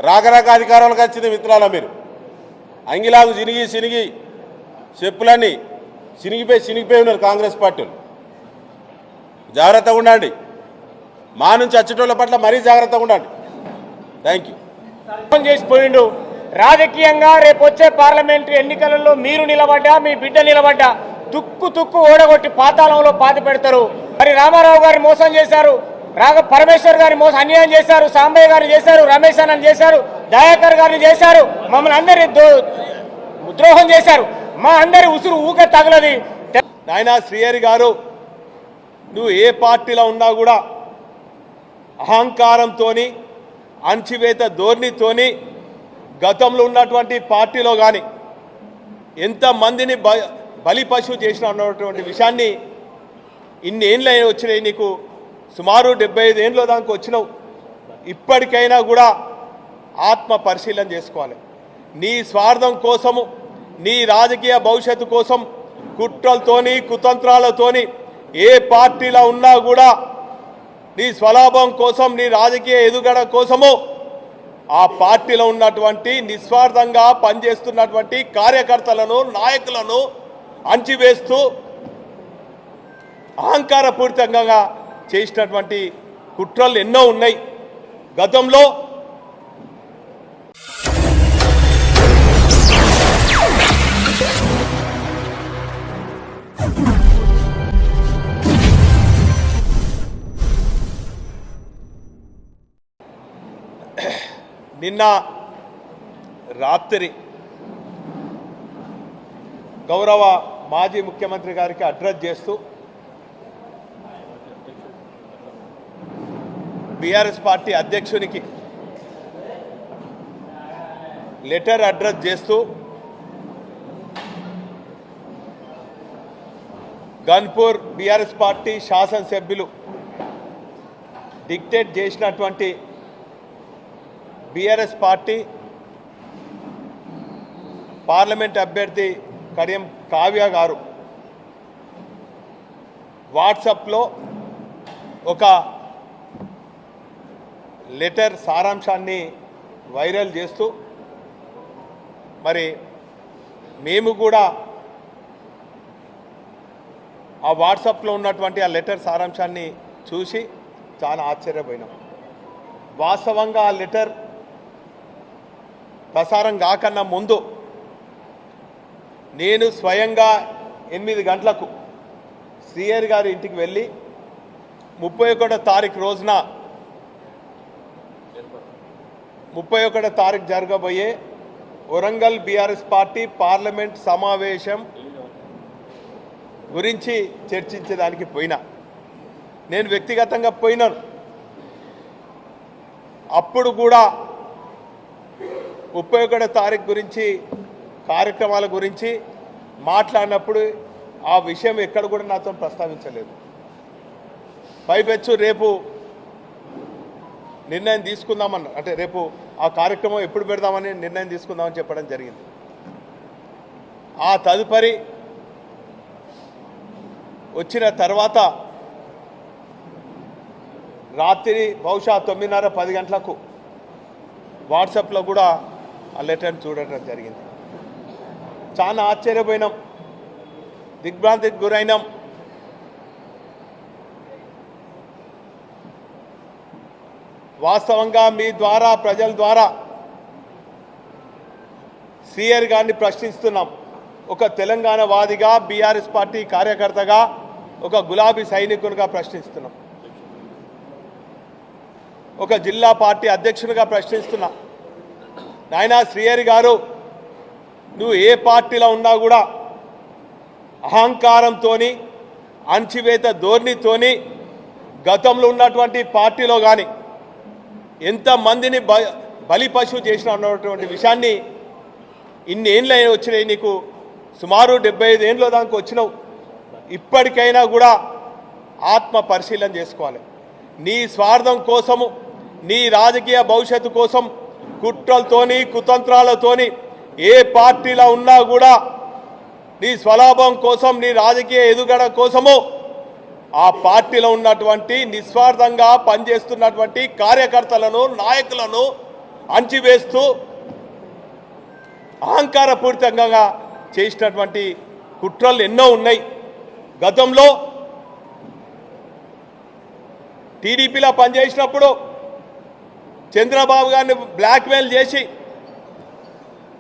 రాకరాక అధికారంలోకి వచ్చింది మిత్రాల మీరు అంగిలాగు సినిగి చెప్పులన్నీ చినిగిపోయి ఉన్నారు కాంగ్రెస్ పార్టీలు. జాగ్రత్తగా ఉండండి, మా నుంచి వచ్చేటోళ్ళ పట్ల మరీ జాగ్రత్తగా ఉండండి. Thank you. చేసిపోయిండు రాజకీయంగా రేపు వచ్చే పార్లమెంటరీ ఎన్నికలలో మీరు నిలబడ్డా మీ బిడ్డ నిలబడ్డా తుక్కు ఓడగొట్టి పాతాళంలో పాతి పెడతారు. మరి రామారావు గారిని మోసం చేశారు, పరమేశ్వర్ గారిని మోసం అన్యాయం చేశారు, సాంబయ్య గారిని చేశారు, రమేష్ అన్నని చేశారు, దయాకర్ గారిని చేశారు, మమ్మల్ని అందరి ద్రోహం చేశారు. మా అందరి ఉసురు ఊక తగలది. నాయనా శ్రీహరి గారు, నువ్వు ఏ పార్టీలో ఉన్నా కూడా అహంకారంతోని అణచివేత ధోరణితోని గతంలో ఉన్నటువంటి పార్టీలో కానీ ఎంతమందిని బలి పశువు చేసిన అన్నటువంటి విషయాన్ని ఇన్ని ఏళ్ళు వచ్చినాయి, నీకు సుమారు 75 ఏళ్ళ దానికి వచ్చినావు. ఇప్పటికైనా కూడా ఆత్మ పరిశీలన చేసుకోవాలి. నీ స్వార్థం కోసము, నీ రాజకీయ భవిష్యత్తు కోసం కుట్రలతోని కుతంత్రాలతోని ఏ పార్టీలో ఉన్నా కూడా నీ స్వలాభం కోసం, నీ రాజకీయ ఎదుగుదల కోసము ఆ పార్టీలో ఉన్నటువంటి నిస్వార్థంగా పనిచేస్తున్నటువంటి కార్యకర్తలను నాయకులను అంచివేస్తూ అహంకారపూరితంగా చేసినటువంటి కుట్రలు ఎన్నో ఉన్నాయి గతంలో. నిన్న రాత్రి గౌరవ మాజీ ముఖ్యమంత్రి గారికి అడ్రస్ చేస్తూ బీఆర్ఎస్ పార్టీ అధ్యక్షునికి లెటర్ అడ్రస్ చేస్తూ గన్పూర్ బీఆర్ఎస్ పార్టీ శాసనసభ్యులు డిక్టేట్ చేసినటువంటి బీఆర్ఎస్ పార్టీ పార్లమెంట్ అభ్యర్థి కడియం కావ్య గారు వాట్సాప్లో ఒక లెటర్ సారాంశాన్ని వైరల్ చేస్తూ మరి మేము కూడా ఆ వాట్సాప్లో ఉన్నటువంటి ఆ లెటర్ సారాంశాన్ని చూసి చాలా ఆశ్చర్యపోయినాం. వాస్తవంగా ఆ లెటర్ ప్రసారం కాకన్నా ముందు నేను స్వయంగా 8 గంటలకు శ్రీహరి గారి ఇంటికి వెళ్ళి 31వ తారీఖు రోజున 31వ తారీఖు జరగబోయే వరంగల్ బీఆర్ఎస్ పార్టీ పార్లమెంట్ సమావేశం గురించి చర్చించడానికి పోయినా. నేను వ్యక్తిగతంగా పోయినాను. అప్పుడు కూడా 31వ తారీఖు గురించి కార్యక్రమాల గురించి మాట్లాడినప్పుడు ఆ విషయం ఎక్కడ కూడా నాతో ప్రస్తావించలేదు. పైపెచ్చు రేపు నిర్ణయం తీసుకుందామన్న, అంటే రేపు ఆ కార్యక్రమం ఎప్పుడు పెడదామని నిర్ణయం తీసుకుందామని చెప్పడం జరిగింది. ఆ తదుపరి వచ్చిన తర్వాత రాత్రి బహుశా 9:30-10 గంటలకు వాట్సాప్లో కూడా ఆ లెటర్ని చూడటం జరిగింది. చాలా ఆశ్చర్యపోయినాం, దిగ్భ్రాంతికి గురైనాం. వాస్తవంగా మీ ద్వారా, ప్రజల ద్వారా శ్రీహరి గారిని ప్రశ్నిస్తున్నాం. ఒక తెలంగాణ వాదిగా, బీఆర్ఎస్ పార్టీ కార్యకర్తగా, ఒక గులాబీ సైనికునిగా ప్రశ్నిస్తున్నాం. ఒక జిల్లా పార్టీ అధ్యక్షునిగా ప్రశ్నిస్తున్నా. నాయనా శ్రీహరి గారు, నువ్వు ఏ పార్టీలో ఉన్నా కూడా అహంకారంతోని అణచివేత ధోరణితోని గతంలో ఉన్నటువంటి పార్టీలో కానీ ఎంతమందిని బలి పశువు చేసిన అన్నటువంటి విషయాన్ని ఇన్ని ఏళ్ళు వచ్చినాయి, నీకు సుమారు 75 ఏళ్ళ దానికి వచ్చినావు. ఇప్పటికైనా కూడా ఆత్మ పరిశీలన చేసుకోవాలి. నీ స్వార్థం కోసము, నీ రాజకీయ భవిష్యత్తు కోసం కుట్రలతోని కుతంత్రాలతోని ఏ పార్టీలో ఉన్నా కూడా నీ స్వలాభం కోసం, నీ రాజకీయ ఎదుగుదల కోసము ఆ పార్టీలో ఉన్నటువంటి నిస్వార్థంగా పనిచేస్తున్నటువంటి కార్యకర్తలను నాయకులను అణచివేస్తూ అహంకారపూరితంగా చేసినటువంటి కుట్రలు ఎన్నో ఉన్నాయి. గతంలో టీడీపీలో పనిచేసినప్పుడు చంద్రబాబు గారిని బ్లాక్మెయిల్ చేసి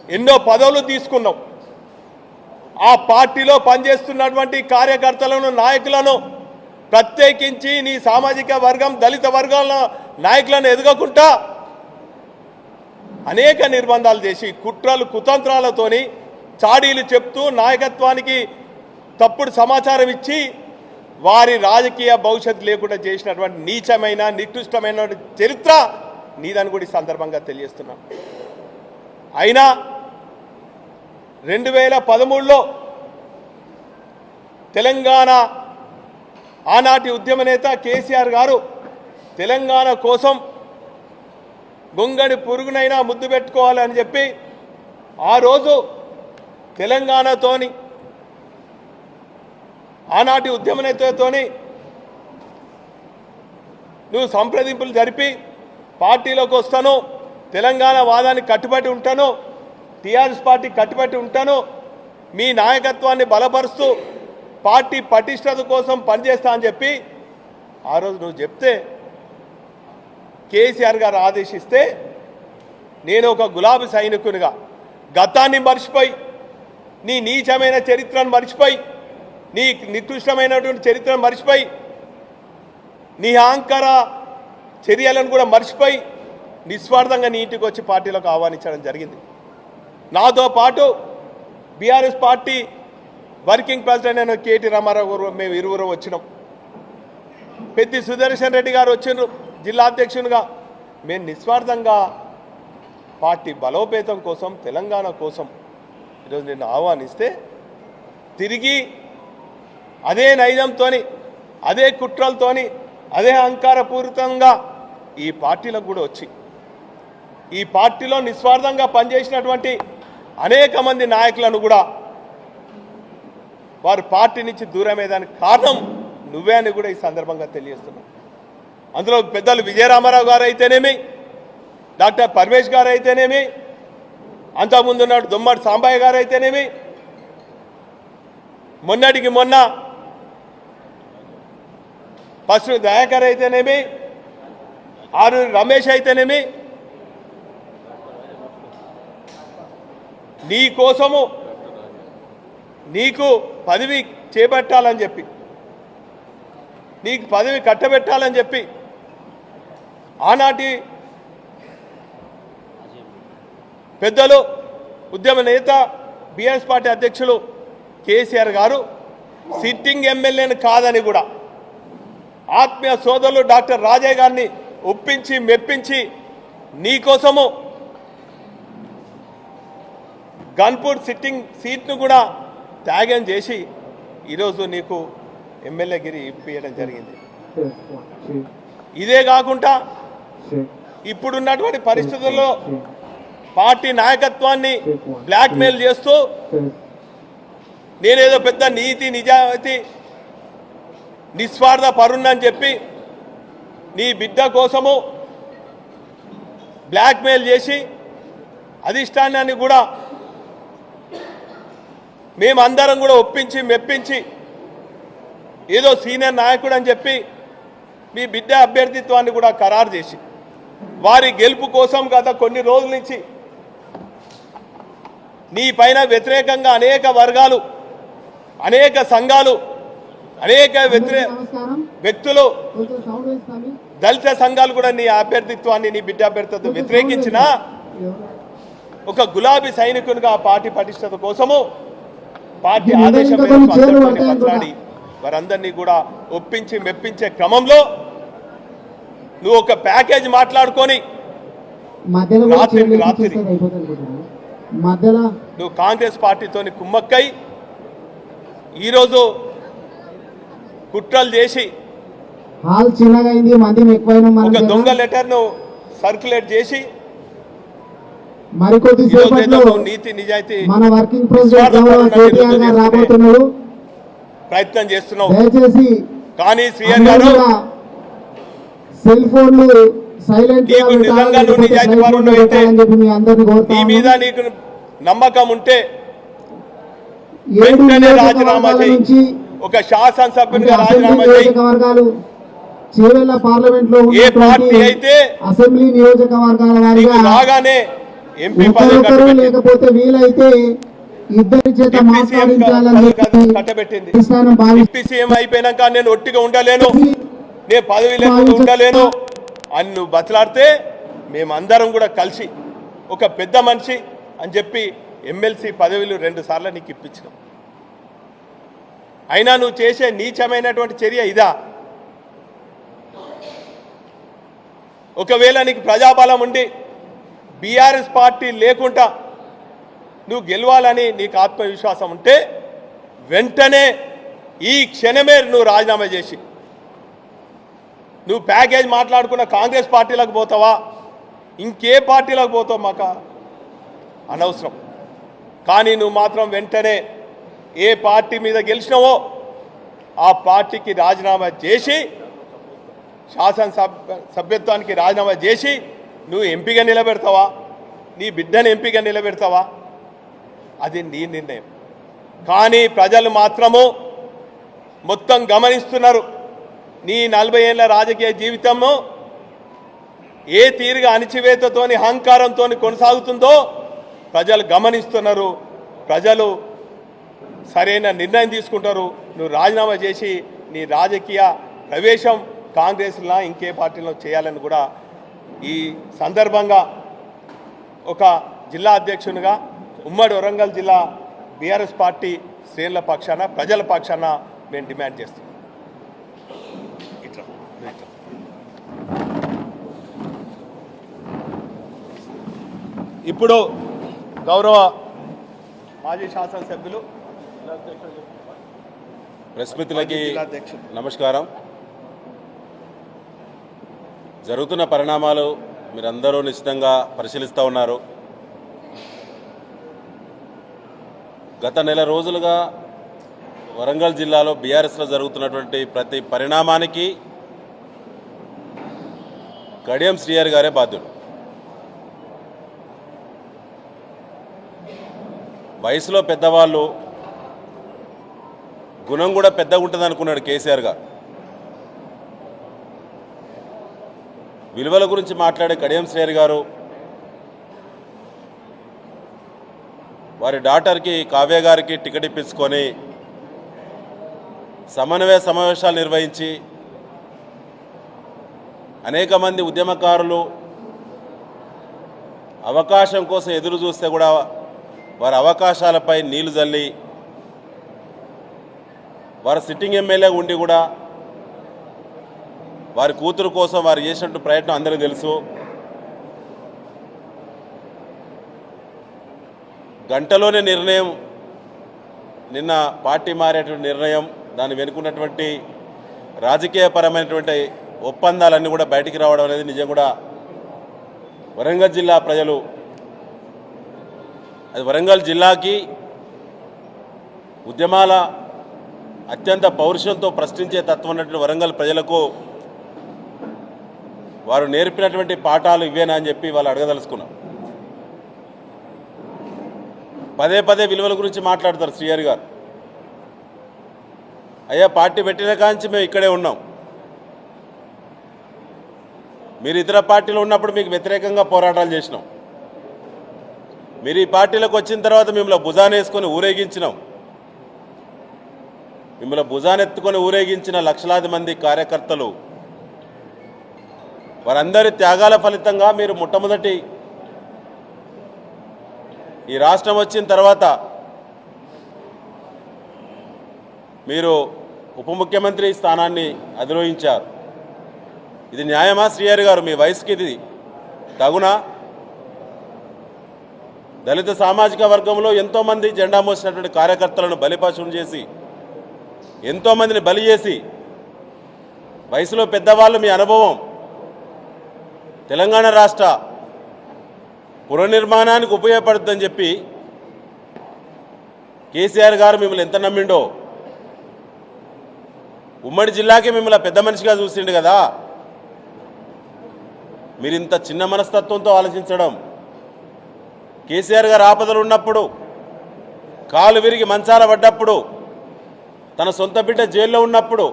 ఎన్నో పదవులు తీసుకున్నాం. ఆ పార్టీలో పనిచేస్తున్నటువంటి కార్యకర్తలను, నాయకులను ప్రత్యేకించి నీ సామాజిక వర్గం, దళిత వర్గాల నాయకులను ఎదగకుండా అనేక నిర్బంధాలు చేసి కుట్రలు కుతంత్రాలతోని చాడీలు చెప్తూ నాయకత్వానికి తప్పుడు సమాచారం ఇచ్చి వారి రాజకీయ భవిష్యత్తు లేకుండా చేసినటువంటి నీచమైన నికృష్టమైన చరిత్ర నీదని కూడా ఈ సందర్భంగా తెలియజేస్తున్నాను. అయినా 2013లో తెలంగాణ ఆనాటి ఉద్యమ నేత కేసీఆర్ గారు తెలంగాణ కోసం గొంగడి పురుగునైనా ముద్దు పెట్టుకోవాలని చెప్పి ఆ రోజు తెలంగాణతోని ఆనాటి ఉద్యమ నేతతోని నువ్వు సంప్రదింపులు జరిపి పార్టీలోకి వస్తాను, తెలంగాణ వాదానికి కట్టుబడి ఉంటాను, టీఆర్ఎస్ పార్టీ కట్టుబడి ఉంటాను, మీ నాయకత్వాన్ని బలపరుస్తూ పార్టీ పటిష్టత కోసం పనిచేస్తా అని చెప్పి ఆ రోజు నువ్వు చెప్తే కేసీఆర్ గారు ఆదేశిస్తే నేను ఒక గులాబీ సైనికునిగా గతాన్ని మర్చిపోయి, నీ నీచమైన చరిత్రను మర్చిపోయి, నీ నికృష్టమైనటువంటి చరిత్రను మర్చిపోయి, నీ అహంకార చర్యలను కూడా మర్చిపోయి నిస్వార్థంగా నీ ఇంటికి వచ్చి పార్టీలోకి ఆహ్వానించడం జరిగింది. నాతో పాటు బీఆర్ఎస్ పార్టీ వర్కింగ్ ప్రెసిడెంట్ అయిన కేటీ రామారావు గారు, మేము ఇరువురు వచ్చినాం. పెద్ది సుదర్శన్ రెడ్డి గారు వచ్చిండ్రు జిల్లా అధ్యక్షునిగా. మేము నిస్వార్థంగా పార్టీ బలోపేతం కోసం, తెలంగాణ కోసం ఈరోజు నిన్ను ఆహ్వానిస్తే తిరిగి అదే నైజంతో, అదే కుట్రలతో, అదే అహంకారపూరితంగా ఈ పార్టీలకు కూడా వచ్చి ఈ పార్టీలో నిస్వార్థంగా పనిచేసినటువంటి అనేక మంది నాయకులను కూడా వారు పార్టీ నుంచి దూరమయ్యేదానికి కారణం నువ్వే అని కూడా ఈ సందర్భంగా తెలియజేస్తున్నాం. అందులో పెద్దలు విజయరామారావు గారు అయితేనేమి, డాక్టర్ పరమేష్ గారు అయితేనేమి, అంతకుముందు ఉన్నాడు దుమ్మడి సాంబయ్య గారు అయితేనేమి, మొన్నటికి మొన్న పశు దయాకర్ అయితేనేమి, ఆరూరి రమేష్ అయితేనేమి, నీ కోసము నీకు పదవి చేపట్టాలని చెప్పి, నీకు పదవి కట్టబెట్టాలని చెప్పి ఆనాటి పెద్దలు ఉద్యమ నేత బీఆర్ఎస్ పార్టీ అధ్యక్షులు కేసీఆర్ గారు సిట్టింగ్ ఎమ్మెల్యేని కాదని కూడా ఆత్మీయ సోదరులు డాక్టర్ రాజయ్య గారిని ఒప్పించి మెప్పించి నీకోసము గన్పూర్ సిట్టింగ్ సీట్ను కూడా త్యాగం చేసి ఈరోజు నీకు ఎమ్మెల్యేగిరి ఇప్పించడం జరిగింది. ఇదే కాకుండా ఇప్పుడున్నటువంటి పరిస్థితుల్లో పార్టీ నాయకత్వాన్ని బ్లాక్మెయిల్ చేస్తూ నేనేదో పెద్ద నీతి నిజాయితీ నిస్వార్థ పరుణని చెప్పి నీ బిడ్డ కోసము బ్లాక్మెయిల్ చేసి అధిష్టానాన్ని కూడా మేమందరం కూడా ఒప్పించి మెప్పించి ఏదో సీనియర్ నాయకుడు అని చెప్పి మీ బిడ్డ అభ్యర్థిత్వాన్ని కూడా ఖరారు చేసి వారి గెలుపు కోసం గత కొన్ని రోజుల నుంచి నీ పైన వ్యతిరేకంగా అనేక వర్గాలు, అనేక సంఘాలు, అనేక వ్యక్తులు, దళిత సంఘాలు కూడా నీ అభ్యర్థిత్వాన్ని, నీ బిడ్డ అభ్యర్థిత్వం వ్యతిరేకించిన ఒక గులాబీ సైనికునిగా పార్టీ పటిష్టత కోసము పార్టీ ఆదేశం మాట్లాడి వారందరినీ కూడా ఒప్పించి మెప్పించే క్రమంలో నువ్వు ఒక ప్యాకేజ్ మాట్లాడుకొని రాత్రి నువ్వు కాంగ్రెస్ పార్టీతోని కుమ్మక్కై ఈరోజు కుట్రలు చేసి ఒక దొంగ లెటర్ను సర్క్యులేట్ చేసి నీతి నిజాయితీ ప్రయత్నం చేస్తున్నావు. కానీ శ్రీహరి గారు సెల్ ఫోన్లు నీకు నిజంగా నువ్వు నిజాయితీ పరుడు అయితే నీ మీద నీకు నమ్మకం ఉంటే వెంటనే రాజీనామా చేయి. ఒక శాసనసభ్యునిగా రాజీనామా చేయి. చేవెళ్ళ పార్లమెంట్ లో ఏ పార్టీ అయితే అసెంబ్లీ నియోజకవర్గాల వారిగా రాగానే ఎంపీ పదవి లేకపోతే వీలైతే ఇద్దరి చేత మాట్లాడించాలని కట్టబెట్టింది. ఎంపీ సీఎం అయిపోయినాక నేను ఒట్టిగా ఉండలేను, నేను పదవి లేకుండా ఉండలేను అని నువ్వు బతలాడితే మేమందరం కూడా కలిసి ఒక పెద్ద మనిషి అని చెప్పి ఎమ్మెల్సీ పదవులు 2 సార్లు నీకు ఇప్పించినాం. అయినా నువ్వు చేసే నీచమైనటువంటి చర్య ఇదా? ఒకవేళ నీకు ప్రజాబలం ఉండి బీఆర్ఎస్ పార్టీ లేకుండా నువ్వు గెలవాలని నీకు ఆత్మవిశ్వాసం ఉంటే వెంటనే ఈ క్షణమే నువ్వు రాజీనామా చేసి నువ్వు ప్యాకేజ్ మాట్లాడుకున్న కాంగ్రెస్ పార్టీలకు పోతావా, ఇంకే పార్టీలకు పోతావు మాకు అనవసరం. కానీ నువ్వు మాత్రం వెంటనే ఏ పార్టీ మీద గెలిచినావో ఆ పార్టీకి రాజీనామా చేసి సభ్యత్వానికి రాజీనామా చేసి నువ్వు ఎంపీగా నిలబెడతావా, నీ బిడ్డను ఎంపీగా నిలబెడతావా, అది నీ నిర్ణయం. కానీ ప్రజలు మాత్రము మొత్తం గమనిస్తున్నారు. నీ 40 ఏళ్ల రాజకీయ జీవితము ఏ తీరుగా అణిచివేతతోని అహంకారంతో కొనసాగుతుందో ప్రజలు గమనిస్తున్నారు. ప్రజలు సరైన నిర్ణయం తీసుకుంటారు. నువ్వు రాజీనామా చేసి నీ రాజకీయ ప్రవేశం కాంగ్రెస్లో ఇంకే పార్టీలో చేయాలని కూడా ఈ సందర్భంగా ఒక జిల్లా అధ్యక్షునిగా ఉమ్మడి వరంగల్ జిల్లా బీఆర్ఎస్ పార్టీ శ్రేణుల పక్షాన ప్రజల పక్షాన మేము డిమాండ్ చేస్తున్నాం. ఇప్పుడు గౌరవ మాజీ శాసనసభ్యులు ప్రెస్ మిత్రులకి నమస్కారం. జరుగుతున్న పరిణామాలు మీరందరూ నిశ్చితంగా పరిశీలిస్తూ ఉన్నారు. గత నెల రోజులుగా వరంగల్ జిల్లాలో బీఆర్ఎస్లో జరుగుతున్నటువంటి ప్రతి పరిణామానికి కడియం శ్రీహరి గారే బాధ్యుడు. వయసులో పెద్దవాళ్ళు, గుణం కూడా పెద్దగా ఉంటుంది అనుకున్నాడు కేసీఆర్ గారు. విలువల గురించి మాట్లాడే కడియం శ్రీహరి గారు వారి డాటర్కి కావ్య గారికి టికెట్ ఇప్పించుకొని సమన్వయ సమావేశాలు నిర్వహించి అనేక మంది ఉద్యమకారులు అవకాశం కోసం ఎదురు చూస్తే కూడా వారి అవకాశాలపై నీళ్లు జల్లి వారు సిట్టింగ్ ఎమ్మెల్యేగా ఉండి కూడా వారి కూతురు కోసం వారు చేసినట్టు ప్రయత్నం అందరికీ తెలుసు. గంటలోనే నిర్ణయం, నిన్న పార్టీ మారేటువంటి నిర్ణయం, దాన్ని వెనుకున్నటువంటి రాజకీయపరమైనటువంటి ఒప్పందాలన్నీ కూడా బయటికి రావడం అనేది నిజం కూడా వరంగల్ జిల్లా ప్రజలు, అది వరంగల్ జిల్లాకి ఉద్యమాల అత్యంత పౌరుషంతో ప్రశ్నించే తత్వం ఉన్నటువంటి వరంగల్ ప్రజలకు వారు నేర్పినటువంటి పాఠాలు ఇవేనా అని చెప్పి వాళ్ళు అడగదలుచుకున్నాం. పదే పదే విలువల గురించి మాట్లాడతారు శ్రీహరి గారు. అయ్యా, పార్టీ పెట్టిన కాంచి మేము ఇక్కడే ఉన్నాం. మీరు ఇతర పార్టీలో ఉన్నప్పుడు మీకు వ్యతిరేకంగా పోరాటాలు చేసినాం. మీరు ఈ పార్టీలోకి వచ్చిన తర్వాత మిమ్మల్ని భుజానేసుకొని ఊరేగించినాం. మిమ్మల్ని భుజానెత్తుకొని ఊరేగించిన లక్షలాది మంది కార్యకర్తలు, వారందరి త్యాగాల ఫలితంగా మీరు మొట్టమొదటి ఈ రాష్ట్రం వచ్చిన తర్వాత మీరు ఉప ముఖ్యమంత్రి స్థానాన్ని అధిరోహించారు. ఇది న్యాయమా శ్రీహరి గారు? మీ వయసుకి ఇది తగునా? దళిత సామాజిక వర్గంలో ఎంతోమంది జెండా మోసినటువంటి కార్యకర్తలను బలిపశువులు చేసి, ఎంతోమందిని బలి చేసి, వయసులో పెద్దవాళ్ళు మీ అనుభవం తెలంగాణ రాష్ట్ర పునర్నిర్మాణానికి ఉపయోగపడుతుందని చెప్పి కేసీఆర్ గారు మిమ్మల్ని ఎంత నమ్మిండో, ఉమ్మడి జిల్లాకి మిమ్మల్ని పెద్ద మనిషిగా చూసిండు కదా. మీరు ఇంత చిన్న మనస్తత్వంతో ఆలోచించడం. కేసీఆర్ గారు ఆపదలు ఉన్నప్పుడు, కాలు విరిగి మంచాల పడ్డప్పుడు, తన సొంత బిడ్డ జైల్లో ఉన్నప్పుడు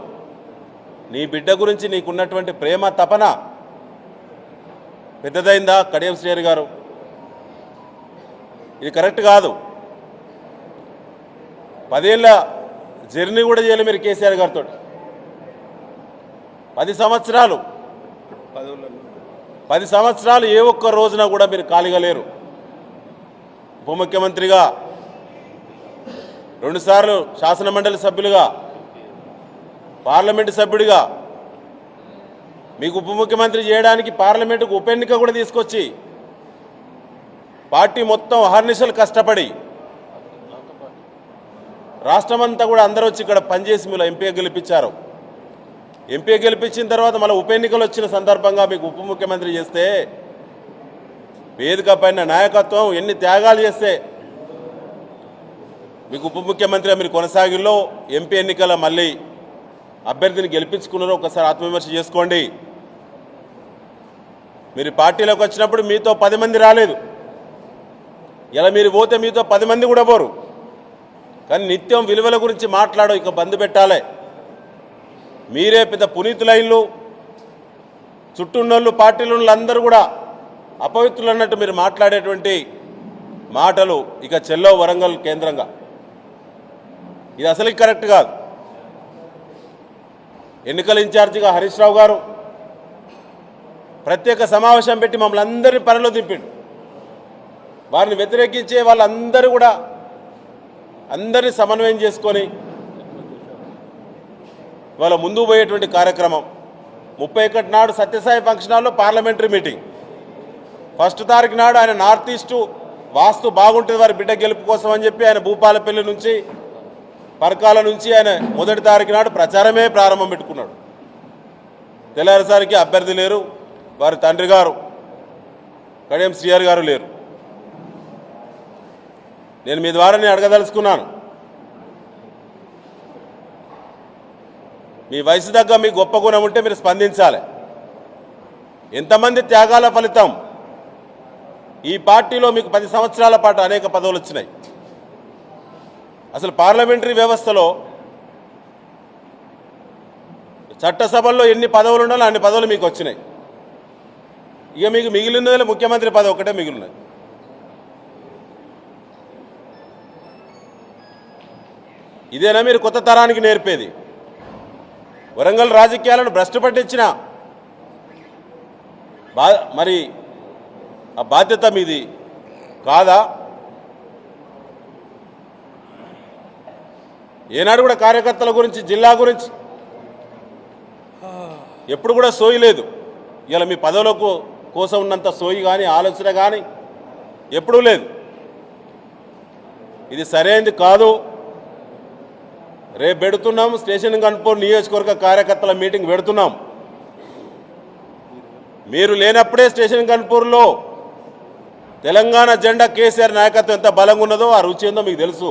నీ బిడ్డ గురించి నీకున్నటువంటి ప్రేమ తపన పెద్దదైందా కడియం శ్రీహరి గారు? ఇది కరెక్ట్ కాదు. 10 ఏళ్ళ జర్నీ కూడా చేయలేదు మీరు కేసీఆర్ గారితో. 10 సంవత్సరాలు ఏ ఒక్క రోజున కూడా మీరు ఖాళీగా లేరు. ఉప ముఖ్యమంత్రిగా, 2 సార్లు శాసనమండలి సభ్యులుగా, పార్లమెంటు సభ్యుడిగా మీకు ఉప ముఖ్యమంత్రి చేయడానికి పార్లమెంటుకు ఉప ఎన్నిక కూడా తీసుకొచ్చి పార్టీ మొత్తం అహర్నిశలు కష్టపడి రాష్ట్రమంతా కూడా అందరూ వచ్చి ఇక్కడ పనిచేసి మీరు ఎంపీ గెలిపించారు. ఎంపీ గెలిపించిన తర్వాత మళ్ళీ ఉప ఎన్నికలు వచ్చిన సందర్భంగా మీకు ఉప ముఖ్యమంత్రి చేస్తే వేదిక పైన నాయకత్వం ఎన్ని త్యాగాలు చేస్తే మీకు ఉప ముఖ్యమంత్రిగా మీరు కొనసాగిల్లో ఎంపీ ఎన్నికల మళ్ళీ అభ్యర్థిని గెలిపించుకున్నారో ఒకసారి ఆత్మవిమర్శ చేసుకోండి. మీరు పార్టీలోకి వచ్చినప్పుడు మీతో 10 మంది రాలేదు. ఇలా మీరు పోతే మీతో 10 మంది కూడా పోరు. కానీ నిత్యం విలువల గురించి మాట్లాడో ఇక బంద్ పెట్టాలి. మీరే పెద్ద పునీతులైన్లు, చుట్టూన్నోళ్ళు పార్టీలు అందరూ కూడా అపవిత్రులు అన్నట్టు మీరు మాట్లాడేటువంటి మాటలు ఇక చెల్లో వరంగల్ కేంద్రంగా ఇది అసలు కరెక్ట్ కాదు. ఎన్నికల ఇన్ఛార్జిగా హరీష్ రావు గారు ప్రత్యేక సమావేశం పెట్టి మమ్మల్ని అందరినీ పనిలో దింపిండు. వారిని వ్యతిరేకించే వాళ్ళందరూ కూడా అందరినీ సమన్వయం చేసుకొని వాళ్ళ ముందుకు పోయేటువంటి కార్యక్రమం. 31 నాడు సత్యసాయి ఫంక్షన్ హాల్లో పార్లమెంటరీ మీటింగ్. 1 తారీఖు నాడు ఆయన నార్త్ ఈస్ట్ వాస్తు బాగుంటుంది వారి బిడ్డ గెలుపు కోసం అని చెప్పి ఆయన భూపాలపల్లి నుంచి, పరకాల నుంచి ఆయన 1 తారీఖు నాడు ప్రచారమే ప్రారంభం పెట్టుకున్నాడు. తెల్లారిసరికి అభ్యర్థి లేరు, వారి తండ్రి గారు కడియం శ్రీహరి గారు లేరు. నేను మీ ద్వారా నేను అడగదలుచుకున్నాను, మీ వయసు తగ్గ మీ గొప్ప గుణం ఉంటే మీరు స్పందించాలి. ఎంతమంది త్యాగాల ఫలితం ఈ పార్టీలో మీకు 10 సంవత్సరాల పాటు అనేక పదవులు వచ్చినాయి. అసలు పార్లమెంటరీ వ్యవస్థలో చట్టసభల్లో ఎన్ని పదవులు ఉండాలో అన్ని పదవులు మీకు వచ్చినాయి. ఇక మీకు మిగిలినది ముఖ్యమంత్రి పదవి ఒకటే మిగిలినది. ఇదేనా మీరు కొత్త తరానికి నేర్పేది? వరంగల్ రాజకీయాలను భ్రష్టు పట్టించిన మరి ఆ బాధ్యత మీది కాదా? ఏనాడు కూడా కార్యకర్తల గురించి, జిల్లా గురించి ఎప్పుడు కూడా సోయి లేదు. ఇలా మీ పదవుల కోసం ఉన్నంత సోయి కానీ ఆలోచన కానీ ఎప్పుడూ లేదు. ఇది సరైనది కాదు. రేపు పెడుతున్నాం స్టేషన్ గన్పూర్ నియోజకవర్గ కార్యకర్తల మీటింగ్ పెడుతున్నాం. మీరు లేనప్పుడే స్టేషన్ గన్పూర్లో తెలంగాణ జెండా కేసీఆర్ నాయకత్వం ఎంత బలంగా ఉన్నదో ఆ రుచి ఏందో మీకు తెలుసు.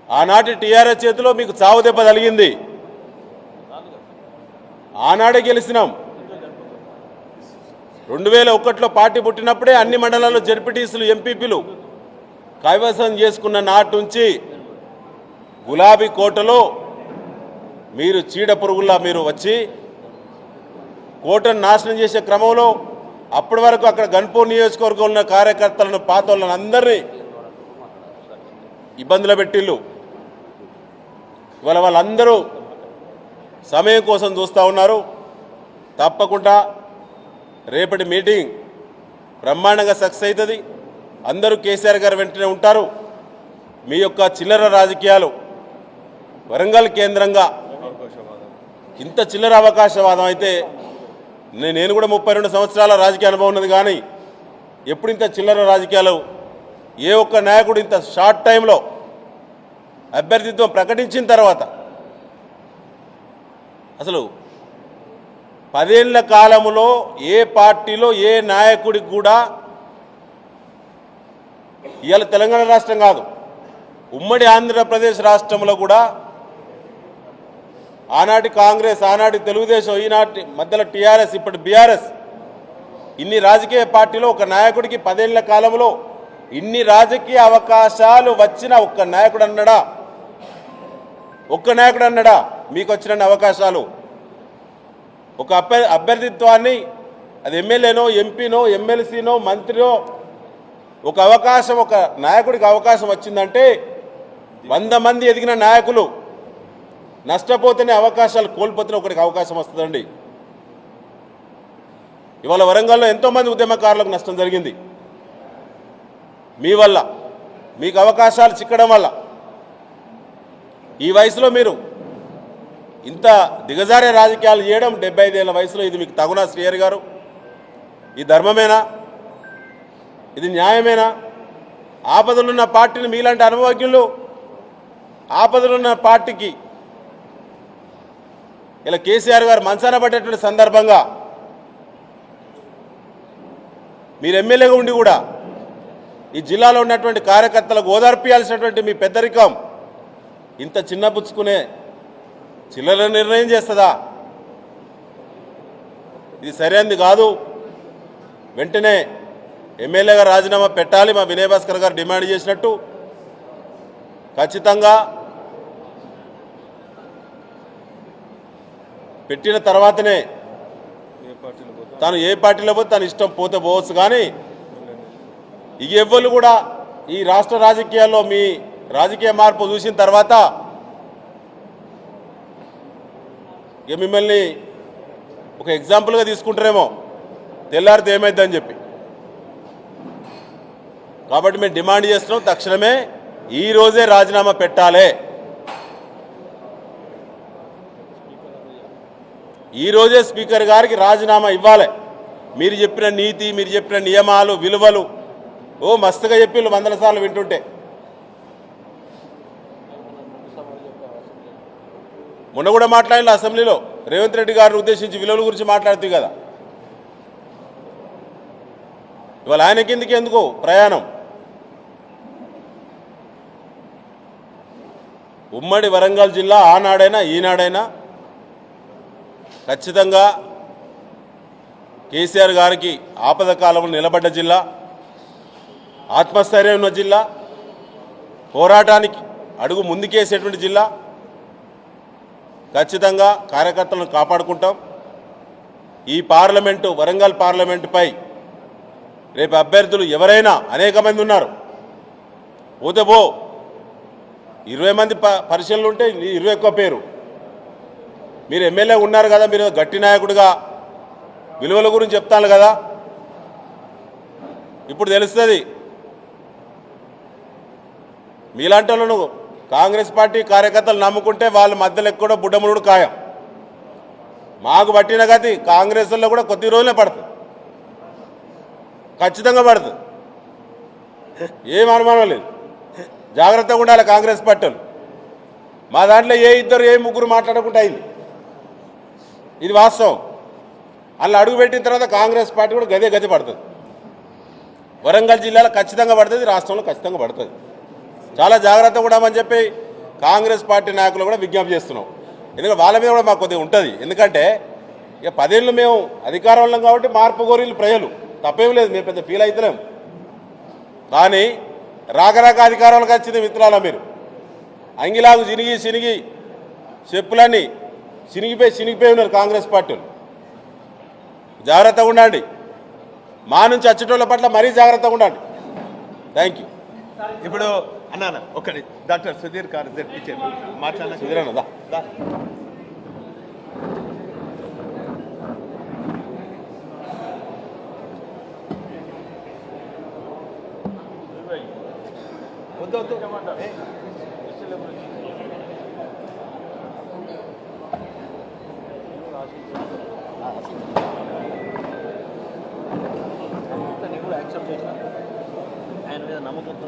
ఆనాటి టీఆర్ఎస్ చేతిలో మీకు చావు దెబ్బ తగిలింది. ఆనాడే గెలిచినాం. 2001లో పార్టీ పుట్టినప్పుడే అన్ని మండలాల్లో జడ్పీటీసీలు, ఎంపీపీలు కైవసం చేసుకున్న నాటి నుంచి గులాబీ కోటలో మీరు చీడ పురుగుల్లా మీరు వచ్చి కోటను నాశనం చేసే క్రమంలో అప్పటి వరకు అక్కడ గన్పూర్ నియోజకవర్గంలో ఉన్న కార్యకర్తలను, పాత వాళ్ళని అందరినీ ఇబ్బందులు పెట్టిళ్ళు. ఇవాళ వాళ్ళందరూ సమయం కోసం చూస్తూ ఉన్నారు. తప్పకుండా రేపటి మీటింగ్ బ్రహ్మాండంగా సక్సెస్ అవుతుంది. అందరూ కేసీఆర్ గారు వెంటనే ఉంటారు. మీ యొక్క చిల్లర రాజకీయాలు వరంగల్ కేంద్రంగా ఇంత చిల్లర అవకాశవాదం అయితే నేను కూడా 32 సంవత్సరాల రాజకీయ అనుభవం ఉన్నది. కానీ ఎప్పుడు ఇంత చిల్లర రాజకీయాలు ఏ ఒక్క నాయకుడు ఇంత షార్ట్ టైంలో అభ్యర్థిత్వం ప్రకటించిన తర్వాత అసలు 10 ఏళ్ల కాలంలో ఏ పార్టీలో ఏ నాయకుడికి కూడా ఇవాళ తెలంగాణ రాష్ట్రం కాదు, ఉమ్మడి ఆంధ్రప్రదేశ్ రాష్ట్రంలో కూడా ఆనాటి కాంగ్రెస్, ఆనాటి తెలుగుదేశం, ఈనాటి మధ్యలో టీఆర్ఎస్, ఇప్పుడు బీఆర్ఎస్, ఇన్ని రాజకీయ పార్టీలో ఒక నాయకుడికి 10 ఏళ్ల కాలంలో ఇన్ని రాజకీయ అవకాశాలు వచ్చిన ఒక్క నాయకుడు అన్నాడా? ఒక్క నాయకుడు అన్నాడా మీకు వచ్చిన అవకాశాలు? ఒక అభ్యర్థిత్వాన్ని, అది ఎమ్మెల్యేనో, ఎంపీనో, ఎమ్మెల్సీనో, మంత్రినో, ఒక అవకాశం, ఒక నాయకుడికి అవకాశం వచ్చిందంటే 100 మంది ఎదిగిన నాయకులు నష్టపోతేనే అవకాశాలు కోల్పోతేనే ఒకరికి అవకాశం వస్తుందండి. ఇవాళ వరంగల్లో ఎంతోమంది ఉద్యమకారులకు నష్టం జరిగింది మీ వల్ల, మీకు అవకాశాలు చిక్కడం వల్ల. ఈ వయసులో మీరు ఇంత దిగజారే రాజకీయాలు చేయడం, 75 ఏళ్ల వయసులో, ఇది మీకు తగునా శ్రీహరి గారు? ఈ ధర్మమేనా? ఇది న్యాయమేనా? ఆపదలున్న పార్టీని మీలాంటి అనుభవజ్ఞులు, ఆపదలున్న పార్టీకి ఇలా కేసీఆర్ గారు మంచాన పడ్డటువంటి సందర్భంగా మీరు ఎమ్మెల్యేగా ఉండి కూడా ఈ జిల్లాలో ఉన్నటువంటి కార్యకర్తలకు ఓదార్పియాల్సినటువంటి మీ పెద్దరికం ఇంత చిన్నపుచ్చుకునే చిల్లర నిర్ణయం చేస్తుందా? ఇది సరైనది కాదు. వెంటనే ఎమ్మెల్యేగా రాజీనామా పెట్టాలి. మా వినయ్ భాస్కర్ గారు డిమాండ్ చేసినట్టు ఖచ్చితంగా పెట్టిన తర్వాతనే తాను ఏ పార్టీలో పోతే తన ఇష్టం పోతే పోవచ్చు. కానీ ఇక ఎవ్వరు కూడా ఈ రాష్ట్ర రాజకీయాల్లో మీ రాజకీయ మార్పు చూసిన తర్వాత ఇక మిమ్మల్ని ఒక ఎగ్జాంపుల్గా తీసుకుంటారేమో, తెల్లారితే ఏమైందని చెప్పి. కాబట్టి మేము డిమాండ్ చేస్తున్నాం, తక్షణమే ఈరోజే రాజీనామా పెట్టాలి. ఈరోజే స్పీకర్ గారికి రాజీనామా ఇవ్వాలి. మీరు చెప్పిన నీతి, మీరు చెప్పిన నియమాలు, విలువలు మస్తుగా చెప్పి 100 సార్లు వింటుంటే. మొన్న కూడా మాట్లాడిన అసెంబ్లీలో రేవంత్ రెడ్డి గారిని ఉద్దేశించి విలువల గురించి మాట్లాడుతుంది కదా. ఇవాళ ఆయన కిందకి ఎందుకు ప్రయాణం? ఉమ్మడి వరంగల్ జిల్లా ఆనాడైనా ఈనాడైనా ఖచ్చితంగా కేసీఆర్ గారికి ఆపద కాలంలో నిలబడ్డ జిల్లా, ఆత్మస్థైర్యం ఉన్న జిల్లా, పోరాటానికి అడుగు ముందుకేసేటువంటి జిల్లా. ఖచ్చితంగా కార్యకర్తలను కాపాడుకుంటాం. ఈ పార్లమెంటు, వరంగల్ పార్లమెంటుపై రేపు అభ్యర్థులు ఎవరైనా అనేక మంది ఉన్నారు. పోతే 20 మంది పరిశీలనలు ఉంటే 21 పేరు. మీరు ఎమ్మెల్యే ఉన్నారు కదా, మీరు గట్టి నాయకుడిగా విలువల గురించి చెప్తాను కదా. ఇప్పుడు తెలుస్తుంది మీలాంటి వాళ్ళను కాంగ్రెస్ పార్టీ కార్యకర్తలు నమ్ముకుంటే వాళ్ళ మధ్యలో ఎక్కడో బుడ్డముడు ఖాయం. మాకు పట్టిన గతి కాంగ్రెస్లో కూడా కొద్ది రోజులే పడుతుంది, ఖచ్చితంగా పడుతుంది. ఏం అనుమానం లేదు. జాగ్రత్తగా ఉండాలి కాంగ్రెస్ పార్టీలు. మా దాంట్లో ఏ 2 ఏ 3 మాట్లాడకుండా అయింది, ఇది వాస్తవం. అలా అడుగుపెట్టిన తర్వాత కాంగ్రెస్ పార్టీ కూడా గది పడుతుంది. వరంగల్ జిల్లాలో ఖచ్చితంగా పడుతుంది, రాష్ట్రంలో ఖచ్చితంగా పడుతుంది. చాలా జాగ్రత్తగా ఉండమని చెప్పి కాంగ్రెస్ పార్టీ నాయకులు కూడా విజ్ఞప్తి చేస్తున్నాం. ఎందుకంటే వాళ్ళ మీద కూడా మాకు కొద్దిగా ఉంటుంది. ఎందుకంటే ఇక 10 ఏళ్ళు మేము అధికారంలో కాబట్టి మార్పు కోరిలు ప్రజలు, తప్పేం లేదు, మేము పెద్ద ఫీల్ అవుతలేం. కానీ రాక అధికారంలోకి వచ్చింది మిత్రాల మీరు. అంగిలాగు చినిగి చెప్పులన్నీ చినిగిపోయి ఉన్నారు కాంగ్రెస్ పార్టీలు. జాగ్రత్తగా ఉండండి. మా నుంచి వచ్చేటోళ్ళ పట్ల మరీ జాగ్రత్తగా ఉండండి. Thank you. ఇప్పుడు అన్నా ఒకటి డాక్టర్ సుధీర్ గారు మాట్లాడాలి. సుధీర్ అన్నదా వద్దు యాక్సెప్ట్ చేసిన ఆయన మీద నమ్మకంతో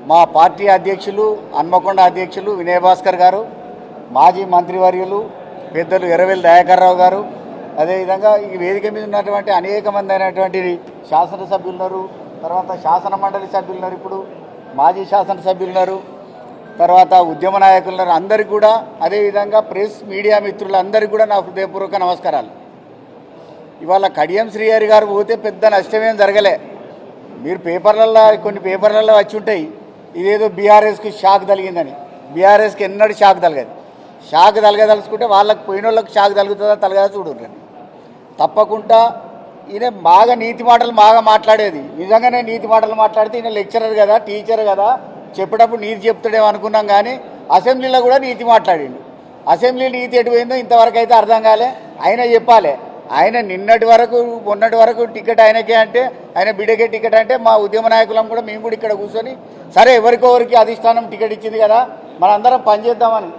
మా పార్టీ అధ్యక్షులు హన్మకొండ అధ్యక్షులు వినయ్ భాస్కర్ గారు, మాజీ మంత్రివర్యులు పెద్దలు ఎర్రవెల్లి దయాకర్ రావు గారు, అదేవిధంగా ఈ వేదిక మీద ఉన్నటువంటి అనేక మంది అయినటువంటి శాసనసభ్యులు ఉన్నారు, తర్వాత శాసన మండలి సభ్యులు ఉన్నారు, ఇప్పుడు మాజీ శాసనసభ్యులు ఉన్నారు, తర్వాత ఉద్యమ నాయకులు ఉన్నారు. అందరికీ కూడా, అదేవిధంగా ప్రెస్ మీడియా మిత్రులందరికీ కూడా నా హృదయపూర్వక నమస్కారాలు. ఇవాళ కడియం శ్రీహరి గారు పోతే పెద్ద నష్టమేం జరగలే. మీరు కొన్ని పేపర్లలో వచ్చి ఉంటాయి, ఇదేదో బీఆర్ఎస్కి షాక్ తగిలిందని. బీఆర్ఎస్కి ఎన్నడూ షాక్ తలగదు. షాక్ తలగదలుచుకుంటే వాళ్ళకి పోయిన వాళ్ళకి షాక్ తలుగుతుందా తలగదా చూడండి. తప్పకుండా ఈయన బాగా నీతి మాటలు బాగా మాట్లాడేది. నిజంగానే నీతి మాటలు మాట్లాడితే ఈయన లెక్చరర్ కదా, టీచర్ కదా, చెప్పేటప్పుడు నీతి చెప్తాడేమో అనుకున్నాం. కానీ అసెంబ్లీలో కూడా నీతి మాట్లాడిండు. అసెంబ్లీ నీతి ఎటు పోయిందో ఇంతవరకు అయితే అర్థం కాలే. ఆయన చెప్పాలి. ఆయన మొన్నటి వరకు టికెట్ ఆయనకే అంటే, ఆయన బిడ్డకే టికెట్ అంటే, మా ఉద్యమ నాయకులం కూడా మేము కూడా ఇక్కడ కూర్చొని సరే ఎవరికొవరికి అధిష్టానం టికెట్ ఇచ్చింది కదా మనందరం పనిచేద్దామని.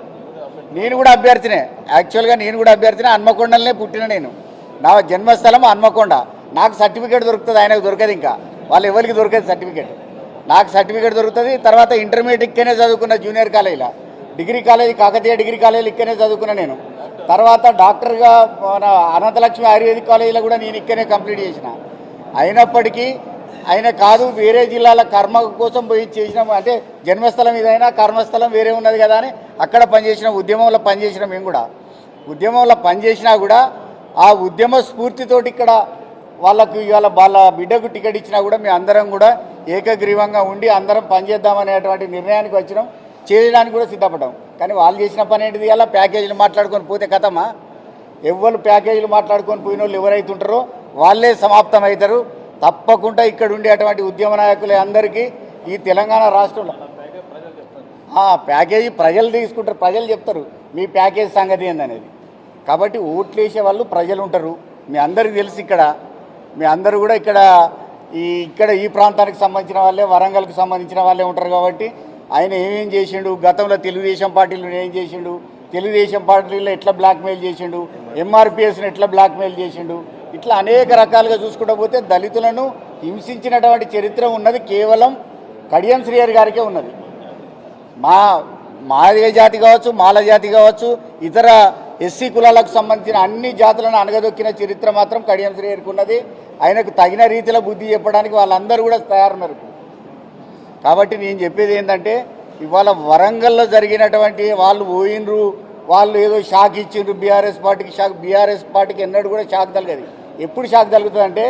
నేను కూడా అభ్యర్థినే, యాక్చువల్గా నేను కూడా అభ్యర్థినే. హన్మకొండలనే పుట్టిన నేను. నా జన్మస్థలం హన్మకొండ. నాకు సర్టిఫికేట్ దొరుకుతుంది, ఆయనకు దొరకదు. ఇంకా వాళ్ళు ఎవరికి దొరకదు సర్టిఫికేట్. నాకు సర్టిఫికేట్ దొరుకుతుంది. తర్వాత ఇంటర్మీడియట్ ఇక్కనే చదువుకున్న జూనియర్ కాలేజీలో, డిగ్రీ కాలేజీ కాకతీయ డిగ్రీ కాలేజీలో ఇక్కనే చదువుకున్నా నేను. తర్వాత డాక్టర్గా మన అనంతలక్ష్మి ఆయుర్వేదిక్ కాలేజీలో కూడా నేను ఇక్కనే కంప్లీట్ చేసిన. అయినప్పటికీ ఆయన కాదు వేరే జిల్లాల కర్మ కోసం పోయి చేసినాము. అంటే జన్మస్థలం ఇదైనా కర్మస్థలం వేరే ఉన్నది కదా అని అక్కడ పనిచేసిన, ఉద్యమంలో పనిచేసిన. మేము కూడా ఉద్యమంలో పనిచేసినా కూడా ఆ ఉద్యమ స్ఫూర్తితోటి ఇక్కడ వాళ్ళకు ఇవాళ వాళ్ళ బిడ్డకు టికెట్ ఇచ్చినా కూడా మేము అందరం కూడా ఏకగ్రీవంగా ఉండి అందరం పనిచేద్దామనేటువంటి నిర్ణయానికి వచ్చినాం. చేయడానికి కూడా సిద్ధపడ్డాం. కానీ వాళ్ళు చేసిన పని ఏంటిది? అలా ప్యాకేజీలు మాట్లాడుకొని పోతే కథమా? ఎవరు ప్యాకేజీలు మాట్లాడుకొని పోయిన వాళ్ళు ఎవరైతే ఉంటారో వాళ్ళే సమాప్తం అవుతారు. తప్పకుండా ఇక్కడ ఉండేటువంటి ఉద్యమ నాయకులు అందరికీ ఈ తెలంగాణ రాష్ట్రంలో ప్యాకేజీ ప్రజలు తీసుకుంటారు, ప్రజలు చెప్తారు మీ ప్యాకేజీ సంగతి ఏందనేది. కాబట్టి ఓట్లు వేసే వాళ్ళు ప్రజలు ఉంటారు. మీ అందరికీ తెలుసు. ఇక్కడ మీ అందరూ కూడా ఇక్కడ ఈ ప్రాంతానికి సంబంధించిన వాళ్ళే, వరంగల్కి సంబంధించిన వాళ్ళే ఉంటారు. కాబట్టి ఆయన ఏమేం చేసిండు, గతంలో తెలుగుదేశం పార్టీలో ఏం చేసిండు, తెలుగుదేశం పార్టీలో ఎట్లా బ్లాక్మెయిల్ చేసిండు, ఎంఆర్పిఎస్ని ఎట్లా బ్లాక్మెయిల్ చేసిండు, ఇట్లా అనేక రకాలుగా చూసుకుంటూ పోతే దళితులను హింసించినటువంటి చరిత్ర ఉన్నది కేవలం కడియం శ్రీహరి గారికే ఉన్నది. మాదిగ జాతి కావచ్చు, మాల జాతి కావచ్చు, ఇతర ఎస్సీ కులాలకు సంబంధించిన అన్ని జాతులను అణగదొక్కిన చరిత్ర మాత్రం కడియం శ్రీహరికి ఉన్నది. ఆయనకు తగిన రీతిలో బుద్ధి చెప్పడానికి వాళ్ళందరూ కూడా తయారున్నారు. కాబట్టి నేను చెప్పేది ఏంటంటే, ఇవాళ వరంగల్లో జరిగినటువంటి వాళ్ళు పోయినరు, వాళ్ళు ఏదో షాక్ ఇచ్చిండ్రు బీఆర్ఎస్ పార్టీకి. బీఆర్ఎస్ పార్టీకి ఎన్నడూ కూడా షాక్ తగలదు. ఎప్పుడు షాక్ తగులుతుందంటే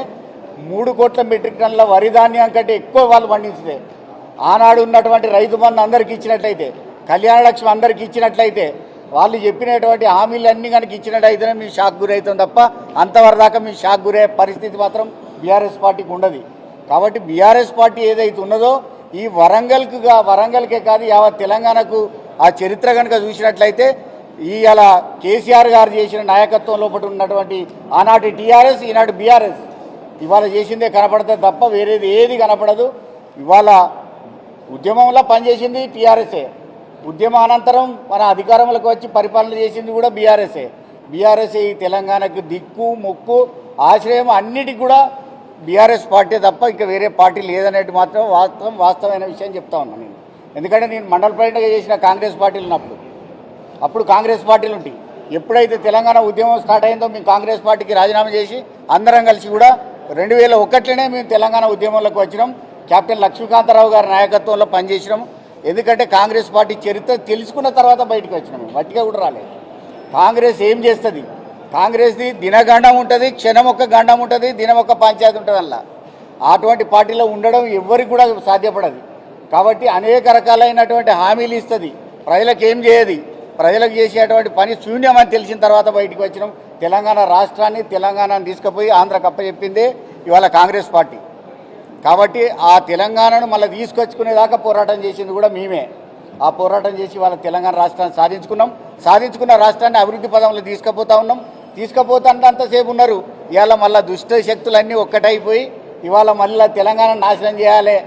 3 కోట్ల మెట్రిక్ టన్నుల వరి ధాన్యం కంటే ఎక్కువ వాళ్ళు పండించితే, ఆనాడు ఉన్నటువంటి రైతు బంధు అందరికి ఇచ్చినట్లయితే, కళ్యాణ లక్ష్మి అందరికి ఇచ్చినట్లయితే, వాళ్ళు చెప్పినటువంటి హామీలన్నీ కనుక ఇచ్చినట్టయితేనే మేము షాక్ గురవుతాం తప్ప అంతవరకు దాకా మేము షాక్ గురయ్యే పరిస్థితి మాత్రం బీఆర్ఎస్ పార్టీకి ఉండదు. కాబట్టి బీఆర్ఎస్ పార్టీ ఏదైతే ఉన్నదో ఈ వరంగల్కే కాదు యావత్ తెలంగాణకు ఆ చరిత్ర కనుక చూసినట్లయితే అలా కేసీఆర్ గారు చేసిన నాయకత్వం లోపల ఉన్నటువంటి ఆనాటి టీఆర్ఎస్, ఈనాటి బీఆర్ఎస్ ఇవాళ చేసిందే కనపడుతుంది తప్ప వేరేది ఏది కనపడదు. ఇవాళ ఉద్యమంలో పనిచేసింది టీఆర్ఎస్ఏ, ఉద్యమ అనంతరం మన అధికారంలోకి వచ్చి పరిపాలన చేసింది కూడా బీఆర్ఎస్ఏ. బీఆర్ఎస్ఏ ఈ తెలంగాణకు దిక్కు మొక్కు ఆశ్రయం అన్నిటికి కూడా బీఆర్ఎస్ పార్టీ తప్ప ఇంకా వేరే పార్టీ లేదనేది మాత్రం వాస్తవమైన విషయం చెప్తా ఉన్నాను నేను. ఎందుకంటే నేను మండల పర్యటనగా చేసిన కాంగ్రెస్ పార్టీలు ఉన్నప్పుడు, అప్పుడు కాంగ్రెస్ పార్టీలు ఉంటాయి. ఎప్పుడైతే తెలంగాణ ఉద్యమం స్టార్ట్ అయిందో మేము కాంగ్రెస్ పార్టీకి రాజీనామా చేసి అందరం కలిసి కూడా 2001లోనే మేము తెలంగాణ ఉద్యమంలోకి వచ్చినాం. కెప్టెన్ లక్ష్మీకాంతారావు గారి నాయకత్వంలో పనిచేసినాం. ఎందుకంటే కాంగ్రెస్ పార్టీ చరిత్ర తెలుసుకున్న తర్వాత బయటకు వచ్చినాం. వట్టిగా కూడా రాలేదు. కాంగ్రెస్ ఏం చేస్తుంది? కాంగ్రెస్ది దినగండం ఉంటుంది, క్షణం ఒక్క గండం ఉంటుంది, దినం ఒక్క పంచాయతీ ఉంటుంది. అలా అటువంటి పార్టీలో ఉండడం ఎవరికి కూడా సాధ్యపడదు. కాబట్టి అనేక రకాలైనటువంటి హామీలు ఇస్తుంది, ప్రజలకు ఏం చేయదు. ప్రజలకు చేసేటువంటి పని శూన్యమని తెలిసిన తర్వాత బయటకు వచ్చినాం. తెలంగాణ రాష్ట్రాన్ని తీసుకుపోయి ఆంధ్రకు అప్పచెప్పిందే ఇవాళ కాంగ్రెస్ పార్టీ. కాబట్టి ఆ తెలంగాణను మళ్ళీ తీసుకొచ్చుకునేదాకా పోరాటం చేసింది కూడా మేమే. ఆ పోరాటం చేసి వాళ్ళ తెలంగాణ రాష్ట్రాన్ని సాధించుకున్నాం. సాధించుకున్న రాష్ట్రాన్ని అభివృద్ధి పదంలో తీసుకుపోతా ఉన్నాం. తీసుకుపోతాంతసేపు ఉన్నారు. ఇవాళ మళ్ళీ దుష్ట శక్తులన్నీ ఒక్కటైపోయి ఇవాళ మళ్ళీ తెలంగాణ నాశనం చేయాలి,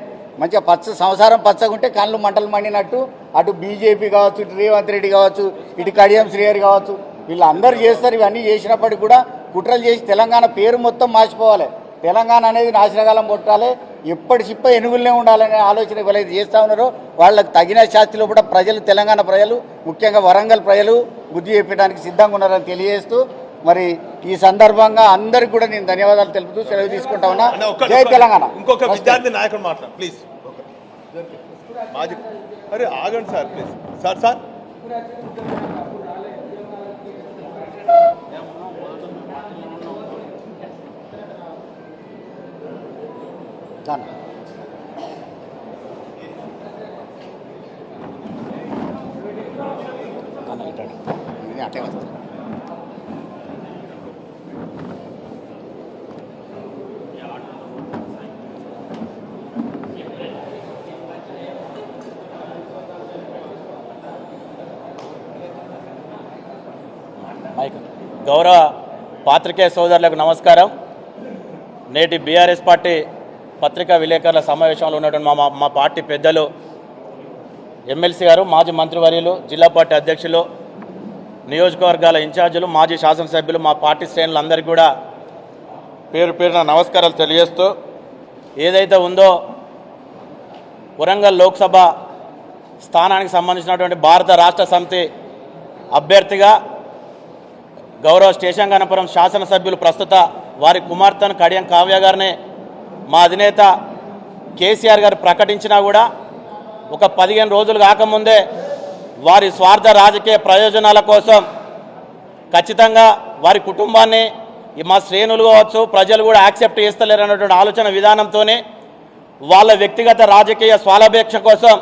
మంచిగా సంసారం పచ్చగుంటే కళ్ళు మంటలు మండినట్టు అటు బీజేపీ కావచ్చు, ఇటు రేవంత్ రెడ్డి కావచ్చు, ఇటు కడియం శ్రీహరి కావచ్చు, వీళ్ళందరూ చేస్తారు. ఇవన్నీ చేసినప్పటికీ కూడా కుట్రలు చేసి తెలంగాణ పేరు మొత్తం మార్చిపోవాలి. తెలంగాణ అనేది నాశనకాలం కొట్టాలి. ఎప్పటికిప్ప ఎనుగులనే ఉండాలనే ఆలోచన ఎవరైతే చేస్తూ ఉన్నారో వాళ్ళకు తగిన శాస్తిలో కూడా ప్రజలు, తెలంగాణ ప్రజలు, ముఖ్యంగా వరంగల్ ప్రజలు బుద్ధి చెప్పడానికి సిద్ధంగా ఉన్నారని తెలియజేస్తూ మరి ఈ సందర్భంగా అందరికి కూడా నేను ధన్యవాదాలు తెలుపుతూ సెలవు తీసుకుంటా ఉన్నా. జై తెలంగాణ. ఇంకొక విద్యార్థి నాయకుడు మాట్లాడు ప్లీజ్. మాజీ అరే ఆగండి సార్ ప్లీజ్. సార్ అట్టే వస్తాను. గౌరవ పాత్రికేయ సోదరులకు నమస్కారం. నేటి బీఆర్ఎస్ పార్టీ పత్రికా విలేకరుల సమావేశంలో ఉన్నటువంటి మా పార్టీ పెద్దలు, ఎమ్మెల్సీ గారు, మాజీ మంత్రివర్యులు, జిల్లా పార్టీ అధ్యక్షులు, నియోజకవర్గాల ఇన్ఛార్జీలు, మాజీ శాసనసభ్యులు, మా పార్టీ శ్రేణులందరికీ కూడా పేరు పేరున నమస్కారాలు తెలియజేస్తూ, ఏదైతే ఉందో వరంగల్ లోక్సభ స్థానానికి సంబంధించినటువంటి భారత రాష్ట్ర సమితి అభ్యర్థిగా గౌరవ స్టేషన్ గణపురం శాసనసభ్యులు ప్రస్తుత వారి కుమార్తెను కడియం కావ్య గారిని మా అధినేత కేసీఆర్ గారు ప్రకటించినా కూడా ఒక 15 రోజులు కాకముందే వారి స్వార్థ రాజకీయ ప్రయోజనాల కోసం ఖచ్చితంగా వారి కుటుంబాన్ని మా శ్రేణులు కావచ్చు, ప్రజలు కూడా యాక్సెప్ట్ చేస్తలేరు అన్నటువంటి ఆలోచన విధానంతోనే వాళ్ళ వ్యక్తిగత రాజకీయ స్వాలభేక్ష కోసం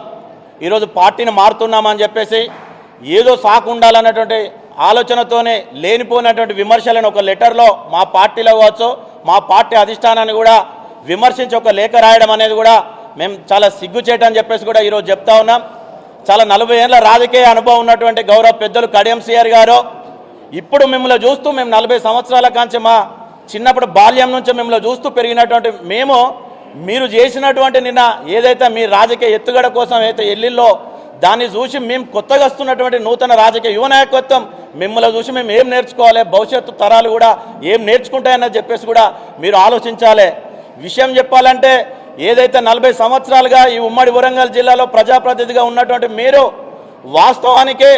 ఈరోజు పార్టీని మారుతున్నామని చెప్పేసి ఏదో సాకు ఉండాలన్నటువంటి ఆలోచనతోనే లేనిపోయినటువంటి విమర్శలను ఒక లెటర్లో మా పార్టీలో కావచ్చు, మా పార్టీ అధిష్టానాన్ని కూడా విమర్శించి ఒక లేఖ రాయడం అనేది కూడా మేము చాలా సిగ్గుచేటని చెప్పేసి కూడా ఈరోజు చెప్తా ఉన్నాం. చాలా 40 ఏళ్ళ రాజకీయ అనుభవం ఉన్నటువంటి గౌరవ పెద్దలు కడియం సిఆర్ గారు ఇప్పుడు మిమ్మల్ని చూస్తూ, మేము 40 సంవత్సరాల కాంచి మా చిన్నప్పుడు బాల్యం నుంచి మిమ్మల్ని చూస్తూ పెరిగినటువంటి మేము, మీరు చేసినటువంటి నిన్న ఏదైతే మీ రాజకీయ ఎత్తుగడ కోసం అయితే ఎల్లిల్లో దాన్ని చూసి మేము కొత్తగా వస్తున్నటువంటి నూతన రాజకీయ యువ నాయకత్వం మిమ్మల్ని చూసి మేము ఏం నేర్చుకోవాలి, భవిష్యత్తు తరాలు కూడా ఏం నేర్చుకుంటాయని చెప్పేసి కూడా మీరు ఆలోచించాలి. విషయం చెప్పాలంటే ఏదైతే 40 సంవత్సరాలుగా ఈ ఉమ్మడి వరంగల్ జిల్లాలో ప్రజాప్రతినిధిగా ఉన్నటువంటి మీరు వాస్తవానికి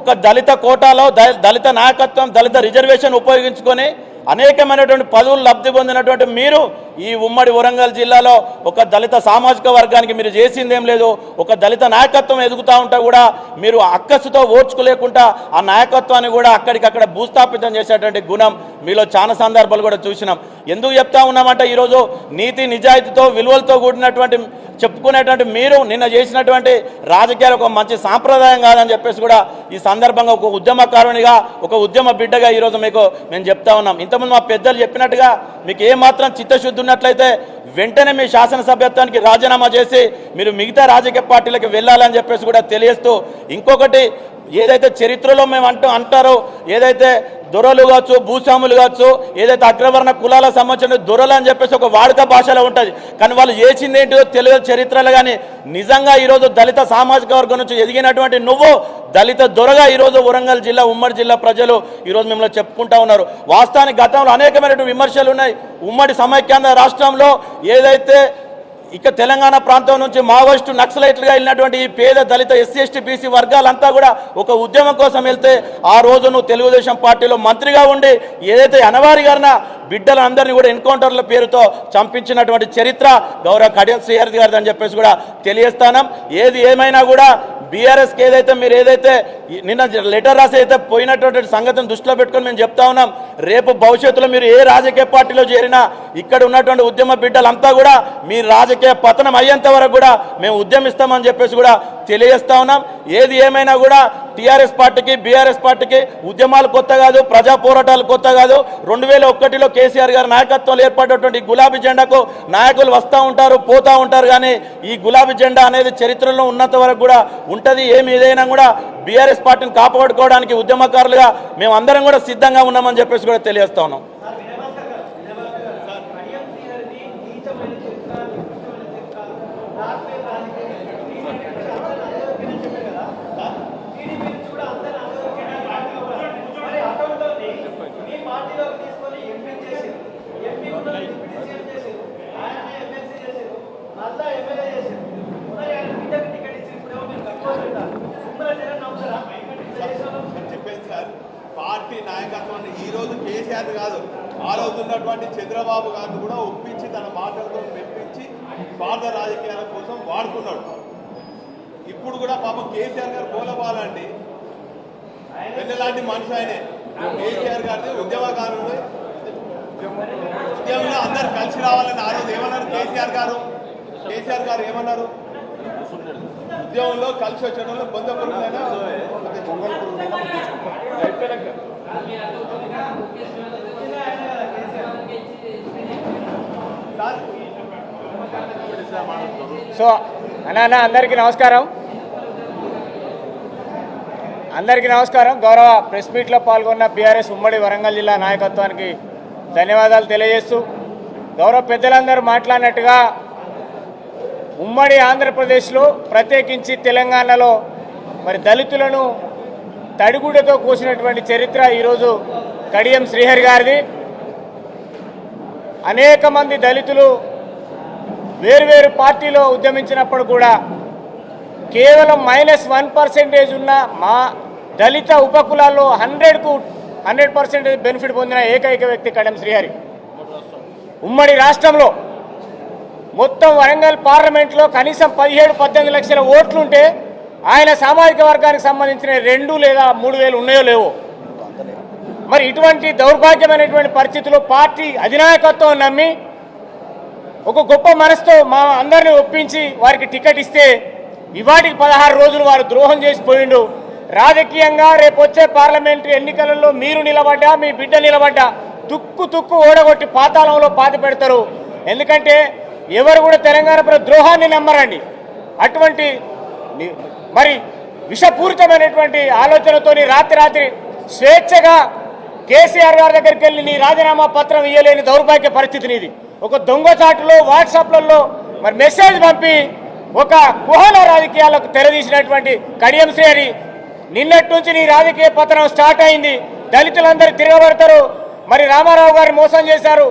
ఒక దళిత కోటాలో దళిత నాయకత్వం, దళిత రిజర్వేషన్ ఉపయోగించుకొని అనేకమైనటువంటి పదవులు లబ్ధి పొందినటువంటి మీరు ఈ ఉమ్మడి వరంగల్ జిల్లాలో ఒక దళిత సామాజిక వర్గానికి మీరు చేసిందేం లేదు. ఒక దళిత నాయకత్వం ఎదుగుతూ ఉంటే కూడా మీరు అక్కసుతో ఓర్చుకోలేకుండా ఆ నాయకత్వాన్ని కూడా అక్కడికక్కడ భూస్థాపితం చేసేటువంటి గుణం మీలో చాలా సందర్భాలు కూడా చూసినాం. ఎందుకు చెప్తా ఉన్నామంటే ఈరోజు నీతి నిజాయితీతో విలువలతో కూడినటువంటి చెప్పుకునేటువంటి మీరు నిన్న చేసినటువంటి రాజకీయాలు ఒక మంచి సాంప్రదాయం కాదని చెప్పేసి కూడా ఈ సందర్భంగా ఒక ఉద్యమకారునిగా, ఒక ఉద్యమ బిడ్డగా ఈరోజు మీకు మేము చెప్తా ఉన్నాం. ఇంతకుముందు మా పెద్దలు చెప్పినట్టుగా మీకు ఏమాత్రం చిత్తశుద్ధి ఉన్నట్లయితే వెంటనే మీ శాసనసభ్యత్వానికి రాజీనామా చేసి మీరు మిగతా రాజకీయ పార్టీలకు వెళ్ళాలని చెప్పేసి కూడా తెలియజేస్తూ, ఇంకొకటి ఏదైతే చరిత్రలో మేము అంటారో ఏదైతే దొరలు కావచ్చు, భూస్వాములు కావచ్చు, ఏదైతే అగ్రవర్ణ కులాలకు సంబంధించిన దొరలు అని చెప్పేసి ఒక వాడుక భాషలో ఉంటుంది. కానీ వాళ్ళు చేసింది ఏంటో తెలియదు చరిత్రలు. కానీ నిజంగా ఈరోజు దళిత సామాజిక వర్గం నుంచి ఎదిగినటువంటి నువ్వు దళిత దొరగా ఈరోజు వరంగల్ జిల్లా, ఉమ్మడి జిల్లా ప్రజలు ఈరోజు మిమ్మల్ని చెప్పుకుంటా ఉన్నారు. వాస్తవానికి గతంలో అనేకమైనటువంటి విమర్శలు ఉన్నాయి. ఉమ్మడి సమైక్యాంధ్ర రాష్ట్రంలో ఏదైతే ఇక తెలంగాణ ప్రాంతం నుంచి మావోయిస్టు నక్సలైట్లుగా వెళ్ళినటువంటి ఈ పేద దళిత ఎస్సీ ఎస్టీ బీసీ వర్గాలంతా కూడా ఒక ఉద్యమం కోసం వెళ్తే ఆ రోజు నువ్వు తెలుగుదేశం పార్టీలో మంత్రిగా ఉండి ఏదైతే అనవారిగారిన బిడ్డలందరినీ కూడా ఎన్కౌంటర్ల పేరుతో చంపించినటువంటి చరిత్ర గౌరవ కడియం శ్రీహరి గారిది అని చెప్పేసి కూడా తెలియజేస్తాం. ఏది ఏమైనా కూడా బీఆర్ఎస్కి ఏదైతే మీరు ఏదైతే నిన్న లెటర్ రాసి అయితే పోయినటువంటి సంగతిని దృష్టిలో పెట్టుకొని మేము చెప్తా ఉన్నాం, రేపు భవిష్యత్తులో మీరు ఏ రాజకీయ పార్టీలో చేరినా ఇక్కడ ఉన్నటువంటి ఉద్యమ బిడ్డలంతా కూడా మీ రాజకీయ పతనం అయ్యేంత వరకు కూడా మేము ఉద్యమిస్తామని చెప్పేసి కూడా తెలియజేస్తా ఉన్నాం. ఏది ఏమైనా కూడా టీఆర్ఎస్ పార్టీకి, బీఆర్ఎస్ పార్టీకి ఉద్యమాలు కొత్త కాదు, ప్రజా పోరాటాలు కొత్త కాదు. 2001లో కేసీఆర్ గారి నాయకత్వంలో ఏర్పడినటువంటి గులాబీ జెండాకు నాయకులు వస్తూ ఉంటారు, పోతూ ఉంటారు. కానీ ఈ గులాబీ జెండా అనేది చరిత్రలో ఉన్నంత వరకు కూడా ఉంటుంది. ఏమి ఏదైనా కూడా బీఆర్ఎస్ పార్టీని కాపాడుకోవడానికి ఉద్యమకారులుగా మేము అందరం కూడా సిద్ధంగా ఉన్నామని చెప్పేసి కూడా తెలియజేస్తా ఉన్నాం. నాయకత్వాన్ని ఈ రోజు కేసీఆర్ కాదు, ఆ రోజు ఉన్నటువంటి చంద్రబాబు గారిని కూడా ఒప్పించి తన మాటలతో మెప్పించి స్వార్థ రాజకీయాల కోసం వాడుకున్నాడు. ఇప్పుడు కూడా పాపం కేసీఆర్ గారు పోలబాలండి, పెద్దలాంటి మనిషి ఆయనే. కేసీఆర్ గారిని ఉద్యమకారుడు, ఉద్యమంలో అందరు కలిసి రావాలని ఆ రోజు ఏమన్నారు కేసీఆర్ గారు? కేసీఆర్ గారు ఏమన్నారు? ఉద్యమంలో కలిసి వచ్చే వాళ్ళు పొందకుండా సో అన్న అందరికీ నమస్కారం. అందరికీ నమస్కారం. గౌరవ ప్రెస్ మీట్లో పాల్గొన్న బీఆర్ఎస్ ఉమ్మడి వరంగల్ జిల్లా నాయకత్వానికి ధన్యవాదాలు తెలియజేస్తూ, గౌరవ పెద్దలందరూ మాట్లాడినట్టుగా ఉమ్మడి ఆంధ్రప్రదేశ్లో ప్రత్యేకించి తెలంగాణలో మరి దళితులను తడిగుడ్డతో కోసినటువంటి చరిత్ర ఈరోజు కడియం శ్రీహరి గారిది. అనేక మంది దళితులు వేరువేరు పార్టీలో ఉద్యమించినప్పుడు కూడా కేవలం -1% ఉన్న మా దళిత ఉపకులాల్లో 100% బెనిఫిట్ పొందిన ఏకైక వ్యక్తి కడియం శ్రీహరి. ఉమ్మడి రాష్ట్రంలో మొత్తం వరంగల్ పార్లమెంట్లో కనీసం 17-18 లక్షల ఓట్లుంటే ఆయన సామాజిక వర్గానికి సంబంధించిన 2 లేదా 3 వేలు ఉన్నాయో లేవో. మరి ఇటువంటి దౌర్భాగ్యమైనటువంటి పరిస్థితుల్లో పార్టీ అధినాయకత్వం నమ్మి ఒక గొప్ప మనసుతో మా అందరినీ ఒప్పించి వారికి టికెట్ ఇస్తే ఇవాటికి 16 రోజులు వారు ద్రోహం చేసిపోయిండు. రాజకీయంగా రేపు వచ్చే పార్లమెంటరీ ఎన్నికలలో మీరు నిలబడ్డా, మీ బిడ్డ నిలబడ్డా తుక్కు ఓడగొట్టి పాతాళంలో పాతి పెడతారు. ఎందుకంటే ఎవరు కూడా తెలంగాణ ద్రోహాన్ని నమ్మరండి. అటువంటి మరి విషపూరితమైనటువంటి ఆలోచనతోని రాత్రి స్వేచ్ఛగా కేసీఆర్ గారి దగ్గరికి వెళ్ళి నీ రాజీనామా పత్రం ఇయ్యలేని దౌర్భాగ్య పరిస్థితిని ఇది. ఒక దొంగచాటులో వాట్సాప్లలో మరి మెసేజ్ పంపి ఒక కుహన రాజకీయాలకు తెరదీసినటువంటి కడియం శ్రీహరి నిన్నటి నుంచి నీ రాజకీయ పతనం స్టార్ట్ అయింది. దళితులందరూ తిరగబడతారు. మరి రామారావు గారిని మోసం చేశారు,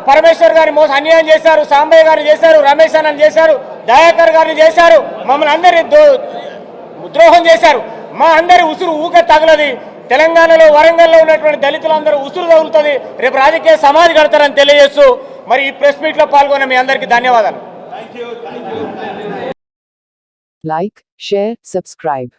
పరమేశ్వర్ గారిని మోసం అన్యాయం చేశారు, సాంబయ్య గారిని చేశారు, రమేష్ అన్నని చేశారు, దయాకర్ గారిని చేశారు, మమ్మల్ని అందరినీ ద్రోహం చేశారు. మా అందరి ఉసురు ఊక తగలది. తెలంగాణలో వరంగల్లో ఉన్నటువంటి దళితులందరూ ఉసురు తగులుతుంది. రేపు రాజకీయ సమాధి కడతారని తెలియజేస్తూ మరి ఈ ప్రెస్ మీట్లో పాల్గొన్న మీ అందరికీ ధన్యవాదాలు. Thank you. Like, share, subscribe.